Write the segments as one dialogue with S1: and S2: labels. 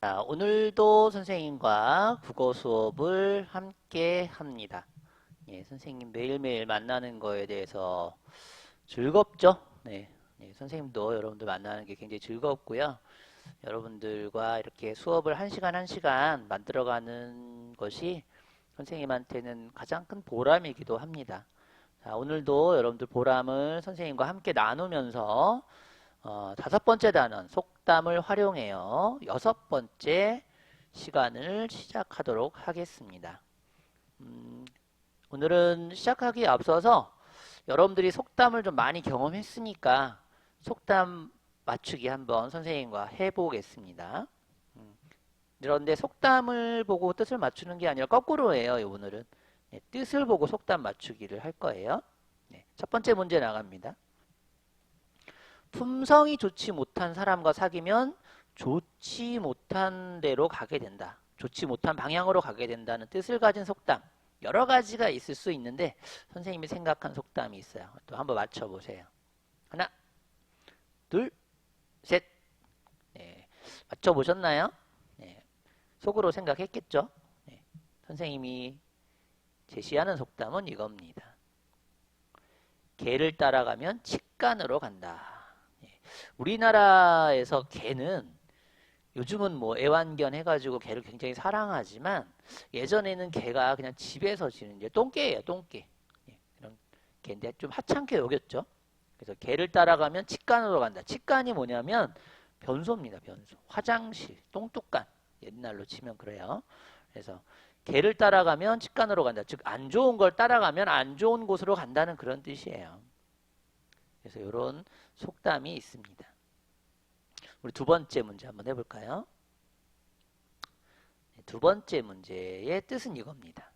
S1: 자, 오늘도 선생님과 국어 수업을 함께 합니다. 예, 선생님 매일매일 만나는 거에 대해서 즐겁죠? 네, 선생님도 여러분들 만나는 게 굉장히 즐겁고요. 여러분들과 이렇게 수업을 한 시간 한 시간 만들어가는 것이 선생님한테는 가장 큰 보람이기도 합니다. 자, 오늘도 여러분들 보람을 선생님과 함께 나누면서 다섯 번째 단원 속담을 활용해요. 여섯 번째 시간을 시작하도록 하겠습니다. 오늘은 시작하기에 앞서서 여러분들이 속담을 좀 많이 경험했으니까 속담 맞추기 한번 선생님과 해보겠습니다. 그런데 속담을 보고 뜻을 맞추는 게 아니라 거꾸로예요. 오늘은 뜻을 보고 속담 맞추기를 할 거예요. 첫 번째 문제 나갑니다. 품성이 좋지 못한 사람과 사귀면 좋지 못한 데로 가게 된다. 좋지 못한 방향으로 가게 된다는 뜻을 가진 속담. 여러 가지가 있을 수 있는데 선생님이 생각한 속담이 있어요. 또 한번 맞춰보세요. 하나, 둘, 셋. 네, 맞춰보셨나요? 네, 속으로 생각했겠죠? 네, 선생님이 제시하는 속담은 이겁니다. 개를 따라가면 직간으로 간다. 우리나라에서 개는 요즘은 뭐 애완견 해가지고 개를 굉장히 사랑하지만 예전에는 개가 그냥 집에서 지는 이제 똥개예요, 똥개. 이런 개인데 좀 하찮게 여겼죠. 그래서 개를 따라가면 직간으로 간다. 직간이 뭐냐면 변소입니다, 변소. 화장실, 똥뚜간. 옛날로 치면 그래요. 그래서 개를 따라가면 직간으로 간다. 즉 안 좋은 걸 따라가면 안 좋은 곳으로 간다는 그런 뜻이에요. 그래서 이런 속담이 있습니다. 우리 두 번째 문제 한번 해볼까요? 두 번째 문제의 뜻은 이겁니다.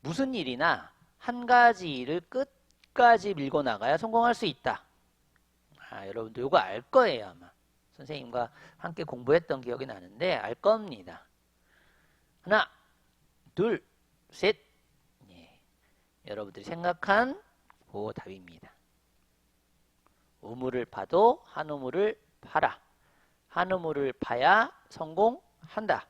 S1: 무슨 일이나 한 가지 일을 끝까지 밀고 나가야 성공할 수 있다. 여러분도 이거 알 거예요, 아마. 선생님과 함께 공부했던 기억이 나는데 알 겁니다. 하나, 둘, 셋. 여러분들이 생각한 그 답입니다. 우물을 파도 한 우물을 파라. 한 우물을 파야 성공한다.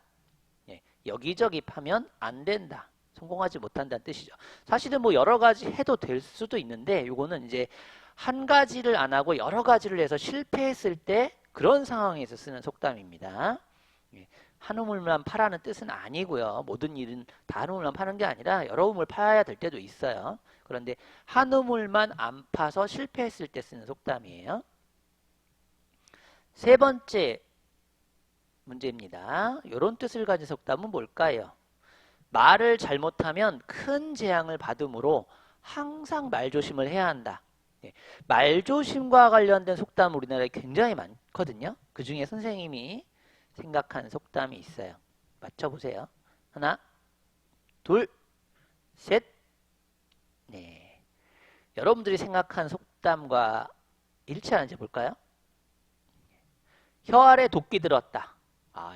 S1: 여기저기 파면 안 된다. 성공하지 못한다는 뜻이죠. 사실은 뭐 여러 가지 해도 될 수도 있는데 이거는 이제 한 가지를 안 하고 여러 가지를 해서 실패했을 때 그런 상황에서 쓰는 속담입니다. 한 우물만 파라는 뜻은 아니고요. 모든 일은 다 한 우물만 파는 게 아니라 여러 우물 파야 될 때도 있어요. 그런데 한 우물만 안 파서 실패했을 때 쓰는 속담이에요. 세 번째 문제입니다. 이런 뜻을 가진 속담은 뭘까요? 말을 잘못하면 큰 재앙을 받으므로 항상 말조심을 해야 한다. 말조심과 관련된 속담 우리나라에 굉장히 많거든요. 그 중에 선생님이 생각한 속담이 있어요. 맞춰보세요. 하나, 둘, 셋. 네. 여러분들이 생각한 속담과 일치하는지 볼까요? 혀 아래 도끼 들었다.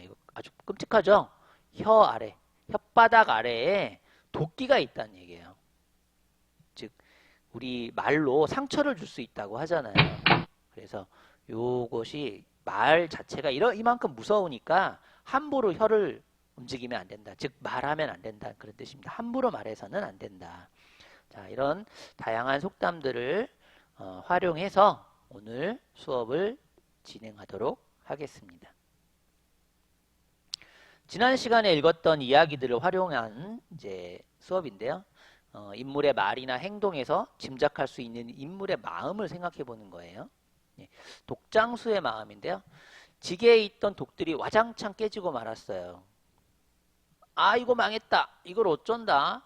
S1: 이거 아주 끔찍하죠? 혀 아래, 혓바닥 아래에 도끼가 있다는 얘기예요. 즉, 우리 말로 상처를 줄 수 있다고 하잖아요. 그래서 요것이 말 자체가 이만큼 무서우니까 함부로 혀를 움직이면 안 된다. 즉 말하면 안 된다. 그런 뜻입니다. 함부로 말해서는 안 된다. 자, 이런 다양한 속담들을 활용해서 오늘 수업을 진행하도록 하겠습니다. 지난 시간에 읽었던 이야기들을 활용한 이제 수업인데요. 인물의 말이나 행동에서 짐작할 수 있는 인물의 마음을 생각해 보는 거예요. 독장수의 마음인데요. 지게에 있던 독들이 와장창 깨지고 말았어요. 이거 망했다. 이걸 어쩐다.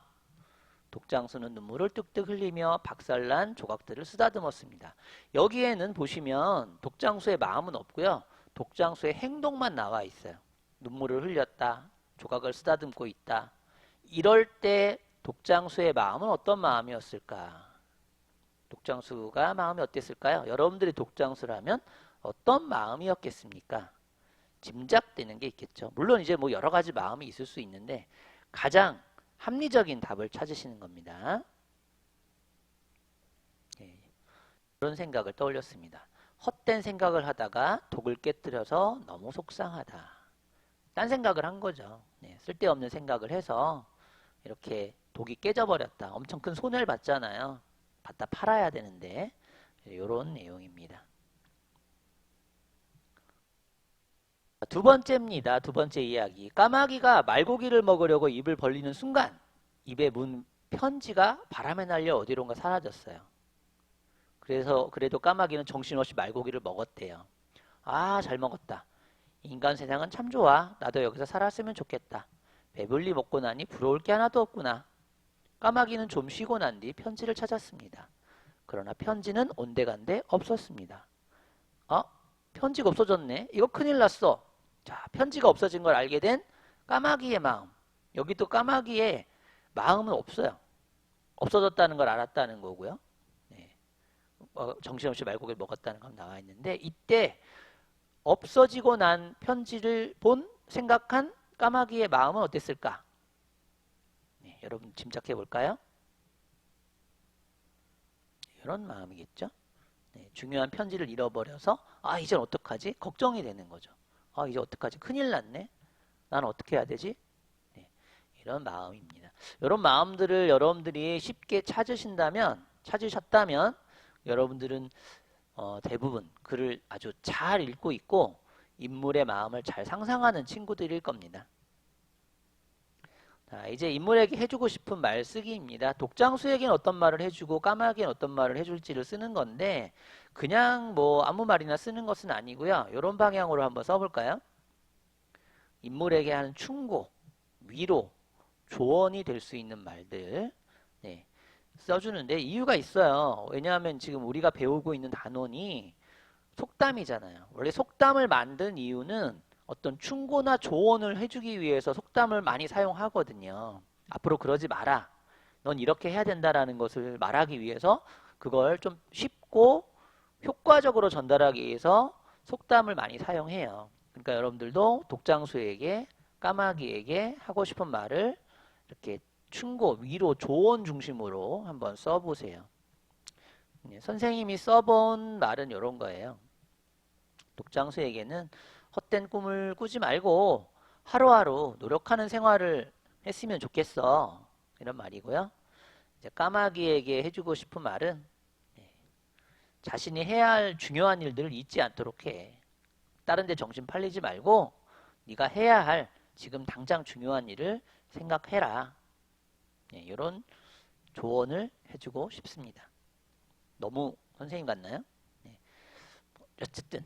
S1: 독장수는 눈물을 뚝뚝 흘리며 박살난 조각들을 쓰다듬었습니다. 여기에는 보시면 독장수의 마음은 없고요. 독장수의 행동만 나와 있어요. 눈물을 흘렸다. 조각을 쓰다듬고 있다. 이럴 때 독장수의 마음은 어떤 마음이었을까? 독장수가 마음이 어땠을까요? 여러분들이 독장수라면 어떤 마음이었겠습니까? 짐작되는 게 있겠죠. 물론 이제 뭐 여러 가지 마음이 있을 수 있는데 가장 합리적인 답을 찾으시는 겁니다. 그런 생각을 떠올렸습니다. 헛된 생각을 하다가 독을 깨뜨려서 너무 속상하다. 딴 생각을 한 거죠. 네, 쓸데없는 생각을 해서 이렇게 독이 깨져버렸다. 엄청 큰 손해를 봤잖아요. 갖다 팔아야 되는데 이런 내용입니다. 두 번째입니다. 두 번째 이야기. 까마귀가 말고기를 먹으려고 입을 벌리는 순간 입에 문 편지가 바람에 날려 어디론가 사라졌어요. 그래도 까마귀는 정신없이 말고기를 먹었대요. 아, 잘 먹었다. 인간 세상은 참 좋아. 나도 여기서 살았으면 좋겠다. 배불리 먹고 나니 부러울 게 하나도 없구나. 까마귀는 좀 쉬고 난 뒤 편지를 찾았습니다. 그러나 편지는 온데간데 없었습니다. 편지가 없어졌네. 이거 큰일 났어. 자, 편지가 없어진 걸 알게 된 까마귀의 마음. 여기 또 까마귀의 마음은 없어요. 없어졌다는 걸 알았다는 거고요. 네. 정신없이 말고기를 먹었다는 건 나와 있는데 이때 없어지고 난 편지를 생각한 까마귀의 마음은 어땠을까? 네, 여러분 짐작해 볼까요? 이런 마음이겠죠. 네, 중요한 편지를 잃어버려서 이젠 어떡하지? 걱정이 되는 거죠. 이제 어떡하지? 큰일 났네. 난 어떻게 해야 되지? 네, 이런 마음입니다. 이런 마음들을 여러분들이 쉽게 찾으셨다면 여러분들은 대부분 글을 아주 잘 읽고 있고 인물의 마음을 잘 상상하는 친구들일 겁니다. 자, 이제 인물에게 해주고 싶은 말쓰기입니다. 독장수에게는 어떤 말을 해주고 까마귀에는 어떤 말을 해줄지를 쓰는 건데 그냥 뭐 아무 말이나 쓰는 것은 아니고요. 이런 방향으로 한번 써볼까요? 인물에게 하는 충고, 위로, 조언이 될 수 있는 말들 써주는데 이유가 있어요. 왜냐하면 지금 우리가 배우고 있는 단원이 속담이잖아요. 원래 속담을 만든 이유는 어떤 충고나 조언을 해주기 위해서 속담을 많이 사용하거든요. 앞으로 그러지 마라. 넌 이렇게 해야 된다라는 것을 말하기 위해서 그걸 좀 쉽고 효과적으로 전달하기 위해서 속담을 많이 사용해요. 그러니까 여러분들도 독장수에게 까마귀에게 하고 싶은 말을 이렇게 충고, 위로, 조언 중심으로 한번 써보세요. 선생님이 써본 말은 이런 거예요. 독장수에게는 헛된 꿈을 꾸지 말고 하루하루 노력하는 생활을 했으면 좋겠어. 이런 말이고요. 이제 까마귀에게 해주고 싶은 말은 자신이 해야 할 중요한 일들을 잊지 않도록 해. 다른 데 정신 팔리지 말고 네가 해야 할 지금 당장 중요한 일을 생각해라. 이런 조언을 해주고 싶습니다. 너무 선생님 같나요? 어쨌든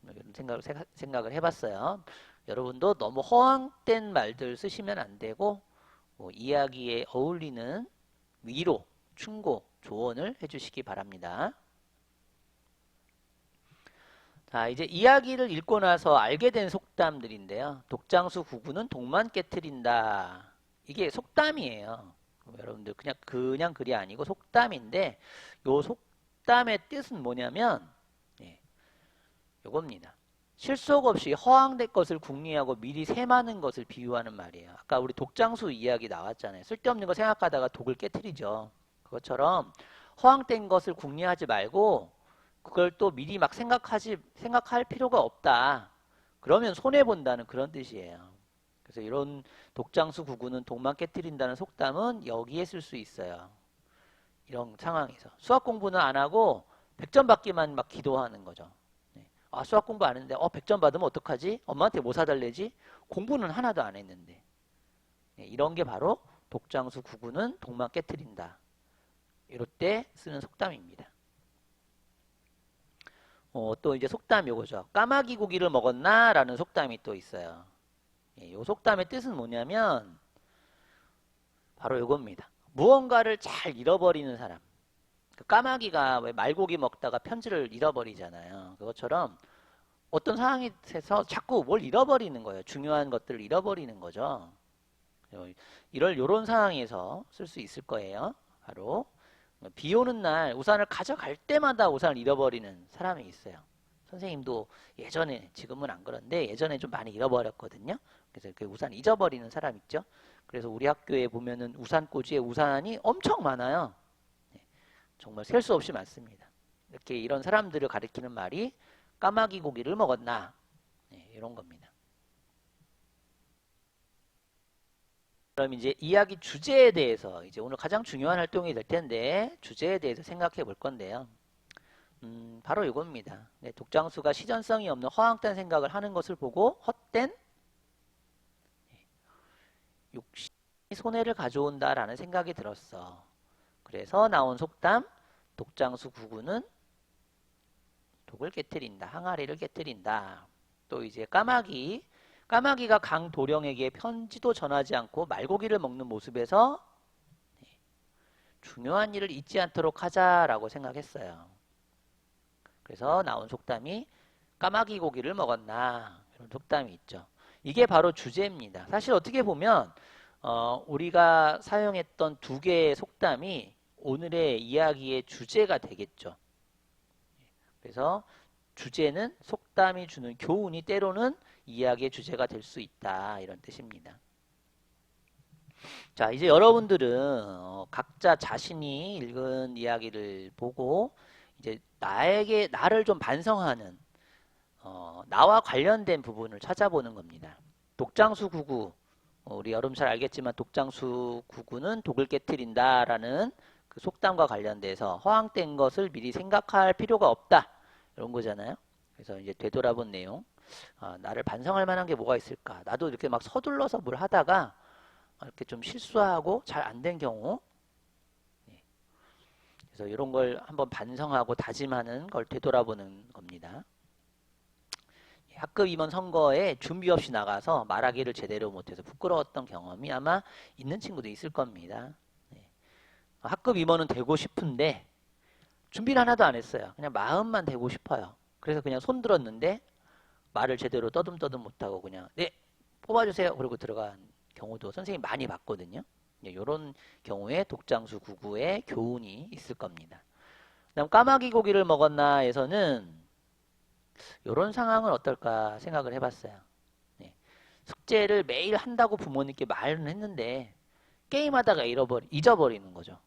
S1: 이런 생각을 해봤어요. 여러분도 너무 허황된 말들 쓰시면 안 되고 이야기에 어울리는 위로, 충고, 조언을 해주시기 바랍니다. 자, 이제 이야기를 읽고 나서 알게 된 속담들인데요. 독장수 구구는 독만 깨트린다. 이게 속담이에요. 여러분들 그냥 글이 아니고 속담인데 요 속담의 뜻은 뭐냐면 요겁니다. 실속 없이 허황된 것을 궁리하고 미리 셈하는 것을 비유하는 말이에요. 아까 우리 독장수 이야기 나왔잖아요. 쓸데없는 거 생각하다가 독을 깨트리죠. 그것처럼 허황된 것을 궁리하지 말고 그걸 또 미리 막 생각할 필요가 없다. 그러면 손해본다는 그런 뜻이에요. 그래서 이런 독장수 구구는 독만 깨트린다는 속담은 여기에 쓸 수 있어요. 이런 상황에서. 수학 공부는 안 하고 100점 받기만 막 기도하는 거죠. 수학 공부 안 했는데 100점 받으면 어떡하지? 엄마한테 뭐 사달래지? 공부는 하나도 안 했는데. 이런 게 바로 독장수 구구는 독만 깨트린다. 이럴 때 쓰는 속담입니다. 또 이제 속담 요거죠. 까마귀 고기를 먹었나? 라는 속담이 또 있어요. 요 속담의 뜻은 뭐냐면 바로 요겁니다. 무언가를 잘 잃어버리는 사람. 까마귀가 왜 말고기 먹다가 편지를 잃어버리잖아요. 그것처럼 어떤 상황에서 자꾸 뭘 잃어버리는 거예요. 중요한 것들을 잃어버리는 거죠. 이런 상황에서 쓸 수 있을 거예요. 바로 비 오는 날 우산을 가져갈 때마다 우산을 잃어버리는 사람이 있어요. 선생님도 예전에, 지금은 안 그런데 예전에 좀 많이 잃어버렸거든요. 그래서 그 우산 잊어버리는 사람 있죠. 그래서 우리 학교에 보면은 우산꽂이에 우산이 엄청 많아요. 정말 셀 수 없이 많습니다. 이렇게 이런 사람들을 가리키는 말이 까마귀 고기를 먹었나, 네, 이런 겁니다. 그럼 이제 이야기 주제에 대해서 이제 오늘 가장 중요한 활동이 될 텐데 주제에 대해서 생각해 볼 건데요. 바로 이겁니다. 네, 독장수가 시전성이 없는 허황된 생각을 하는 것을 보고 헛된 욕심이 손해를 가져온다라는 생각이 들었어. 그래서 나온 속담, 독장수 구구는 독을 깨뜨린다, 항아리를 깨뜨린다. 또 이제 까마귀가 강도령에게 편지도 전하지 않고 말고기를 먹는 모습에서 중요한 일을 잊지 않도록 하자라고 생각했어요. 그래서 나온 속담이 까마귀 고기를 먹었나, 이런 속담이 있죠. 이게 바로 주제입니다. 사실 어떻게 보면 우리가 사용했던 두 개의 속담이 오늘의 이야기의 주제가 되겠죠. 그래서 주제는 속담이 주는 교훈이 때로는 이야기의 주제가 될 수 있다, 이런 뜻입니다. 자, 이제 여러분들은 각자 자신이 읽은 이야기를 보고 이제 나를 좀 반성하는 나와 관련된 부분을 찾아보는 겁니다. 독장수 구구, 우리 여러분 잘 알겠지만 독장수 구구는 독을 깨뜨린다라는 그 속담과 관련돼서 허황된 것을 미리 생각할 필요가 없다, 이런 거잖아요. 그래서 이제 되돌아본 내용, 나를 반성할 만한 게 뭐가 있을까? 나도 이렇게 막 서둘러서 뭘 하다가 이렇게 좀 실수하고 잘 안 된 경우, 그래서 이런 걸 한번 반성하고 다짐하는 걸 되돌아보는 겁니다. 학급 임원 선거에 준비 없이 나가서 말하기를 제대로 못해서 부끄러웠던 경험이 아마 있는 친구도 있을 겁니다. 학급 임원은 되고 싶은데 준비를 하나도 안 했어요. 그냥 마음만 되고 싶어요. 그래서 그냥 손 들었는데 말을 제대로 떠듬떠듬 못하고 그냥 네 뽑아주세요 그러고 들어간 경우도 선생님 많이 봤거든요. 이런 경우에 독장수 구구의 교훈이 있을 겁니다. 그다음 까마귀 고기를 먹었나에서는 이런 상황은 어떨까 생각을 해봤어요. 숙제를 매일 한다고 부모님께 말은 했는데 게임하다가 잊어버리는 거죠.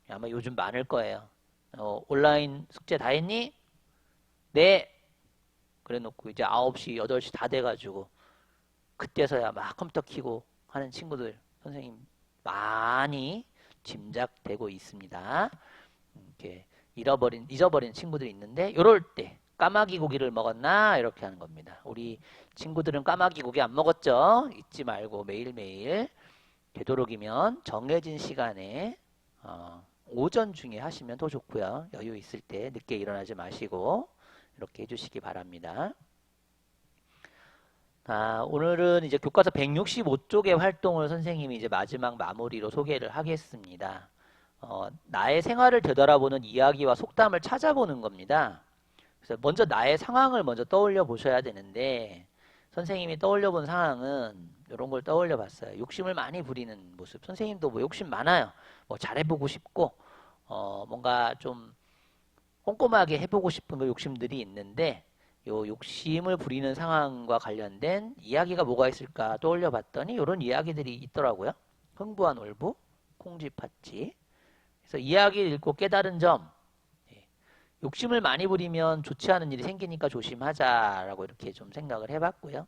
S1: 아마 요즘 많을 거예요. 온라인 숙제 다 했니? 네. 그래 놓고 이제 9시, 8시 다 돼가지고 그때서야 막 컴퓨터 켜고 하는 친구들 선생님 많이 짐작되고 있습니다. 이렇게 잊어버린 친구들이 있는데 이럴 때 까마귀 고기를 먹었나 이렇게 하는 겁니다. 우리 친구들은 까마귀 고기 안 먹었죠? 잊지 말고 매일매일 되도록이면 정해진 시간에 오전 중에 하시면 더 좋고요. 여유 있을 때 늦게 일어나지 마시고 이렇게 해주시기 바랍니다. 오늘은 이제 교과서 165쪽의 활동을 선생님이 이제 마지막 마무리로 소개를 하겠습니다. 나의 생활을 되돌아보는 이야기와 속담을 찾아보는 겁니다. 그래서 먼저 나의 상황을 먼저 떠올려 보셔야 되는데 선생님이 떠올려 본 상황은 이런 걸 떠올려 봤어요. 욕심을 많이 부리는 모습. 선생님도 뭐 욕심 많아요. 뭐 잘해보고 싶고 뭔가 좀 꼼꼼하게 해보고 싶은 그 욕심들이 있는데 요 욕심을 부리는 상황과 관련된 이야기가 뭐가 있을까 떠올려 봤더니 이런 이야기들이 있더라고요. 흥부한 올부, 콩쥐팥쥐. 그래서 이야기를 읽고 깨달은 점, 욕심을 많이 부리면 좋지 않은 일이 생기니까 조심하자라고 이렇게 좀 생각을 해봤고요.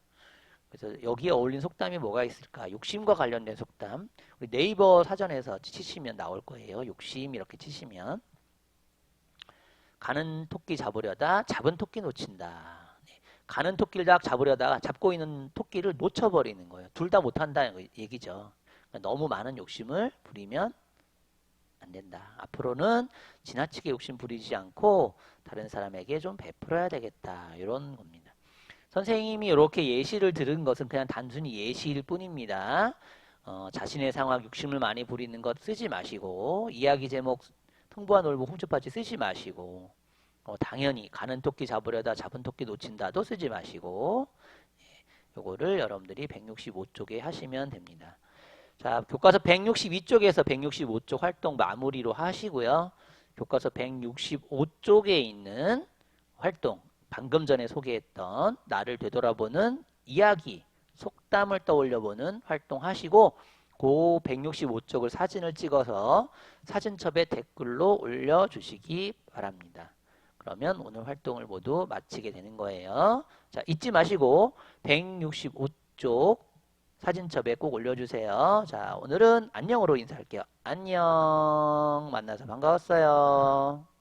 S1: 그래서 여기에 어울린 속담이 뭐가 있을까? 욕심과 관련된 속담. 우리 네이버 사전에서 치시면 나올 거예요. 욕심 이렇게 치시면. 가는 토끼 잡으려다 잡은 토끼 놓친다. 가는 토끼를 딱 잡으려다가 잡고 있는 토끼를 놓쳐버리는 거예요. 둘 다 못한다는 얘기죠. 그러니까 너무 많은 욕심을 부리면 안 된다. 앞으로는 지나치게 욕심 부리지 않고 다른 사람에게 좀 베풀어야 되겠다. 이런 겁니다. 선생님이 이렇게 예시를 들은 것은 그냥 단순히 예시일 뿐입니다. 자신의 상황 욕심을 많이 부리는 것 쓰지 마시고 이야기 제목 흥부한 올부 콩쥐팥쥐 쓰지 마시고 당연히 가는 토끼 잡으려다 잡은 토끼 놓친다도 쓰지 마시고 요거를 여러분들이 165쪽에 하시면 됩니다. 자, 교과서 162쪽에서 165쪽 활동 마무리로 하시고요. 교과서 165쪽에 있는 활동, 방금 전에 소개했던 나를 되돌아보는 이야기, 속담을 떠올려보는 활동 하시고 그 165쪽을 사진을 찍어서 사진첩에 댓글로 올려주시기 바랍니다. 그러면 오늘 활동을 모두 마치게 되는 거예요. 자, 잊지 마시고 165쪽 사진첩에 꼭 올려주세요. 자, 오늘은 안녕으로 인사할게요. 안녕. 만나서 반가웠어요.